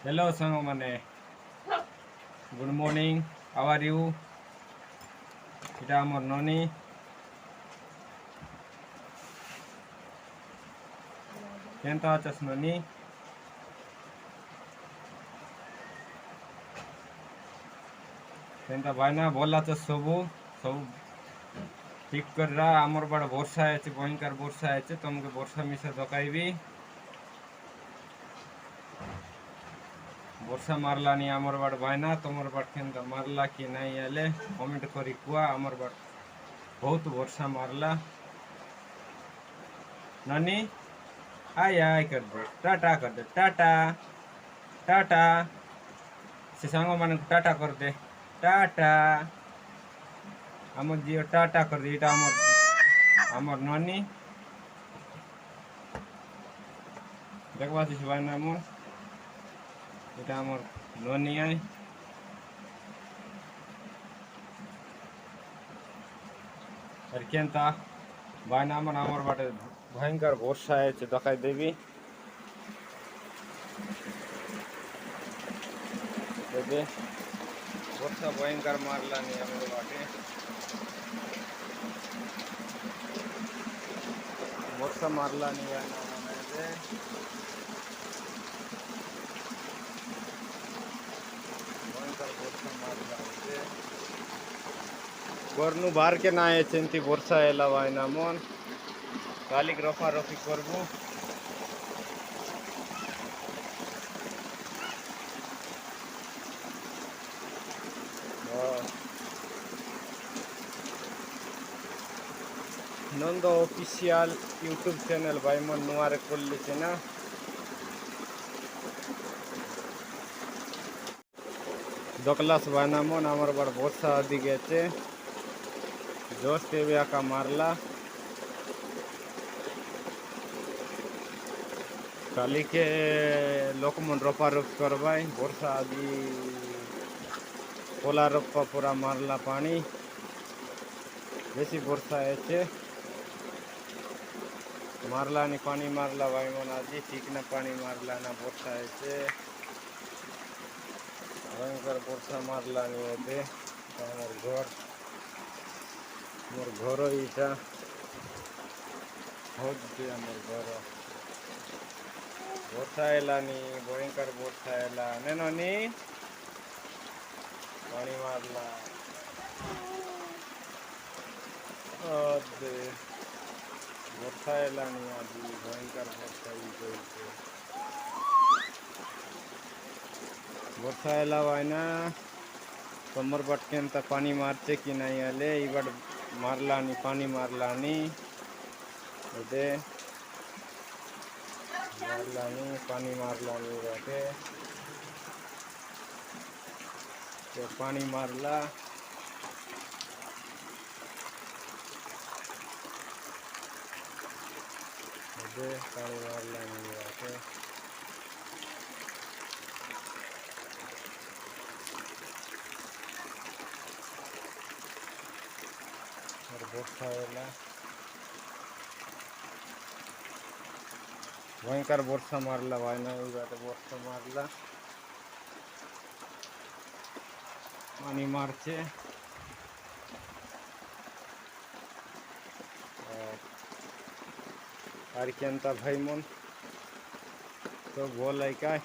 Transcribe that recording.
Hello ସାଙ୍ଗମାନେ, good morning. How are you? ଏଇଟା ଆମର ନନି। କେନ୍ତା ଅଛସ୍ ନନି? କେନ୍ତା ଭାଇନା ଭଲ ଅଛସ୍? ସବୁ ଠିକ୍ କରିରା। ଆମର ବଡ଼ ବର୍ଷା ହେଇଛି, ଭୟଙ୍କର ବର୍ଷା ହେଇଛି। ତମକୁ ବର୍ଷା ମିଶା ଦକାଇବି। ବର୍ଷା ମାରଲାନି ଆମର ବାଡ଼ ଭାଇନା। ତମର ବାଡ଼ କେନ୍ତା ମାରଲା କି ନାଇଁ ହେଲେ କମେଣ୍ଟ କରି କୁହ। ଆମର ବାଡ଼ ବହୁତ ବର୍ଷା ମାରଲା। ନନି ଆय ଆय କରିଦେ, ଟାଟା କରିଦେ, ଟାଟା ଟାଟା। ସେ ସାଙ୍ଗମାନଙ୍କୁ ଟାଟା କରିଦେ, ଟାଟା। আমার জিও টাটা করে এটা আমার ননি দেখবা সবাই না আমার এটা আমার ননি আই আর কেনতা বাইনা আমার বাটে ভয়ঙ্কর বর্ষা আছে দেখাই দেবি দেবে বর্ষা ভয়ঙ্কর মারলানি আমার বাটে বর্ষা মারলানি ভয়ঙ্কর বর্ষা মারলা ঘরনু বাহারকে না আইছে এমতি বর্ষা এলা ভাইনা মন কালিক রফারফি করবো নন্দ অফিসিয়াল ইউটিউব চ্যানেল ভাই মন নুয়ারে করলিছে না দকলাস ভাইনা মন আমার বড় বর্ষা আদি গেছে জোশ টেবে আকা মারলা কালিকে লোকমন রপারপ করবাই বর্ষা আদি পোলা রপ্পা পুরা মারলা পানি বেশি বর্ষা হয়েছে মারলা নি পানি মারলা ভাই মন আদি ঠিক না পানি মারলা না বর্ষা হয়েছে ভয়ঙ্কর বর্ষা মারলা নি এতে আমার ঘর এইটা হচ্ছে আমার ঘর বর্ষা এলানি ভয়ঙ্কর বর্ষা এলা নেননি পানি মারলা বর্ষা এলানি আদি ভয়ঙ্কর বর্ষা চলছে বর্ষা এলা ভাইনা তোমার বাট কেনতা পানি মারছে কি নাই হলে এই বাট মারলানি পানি মারলানি এতে মারলানি পানি মারলানি বাটে तो पानी मारला पानी मारला नहीं आके और बोटा वाला भयंकर वर्षा मारला भाई ना वर्षा मारला पानी मारছে আর কেনতা ভাই মন তো বলাই কায়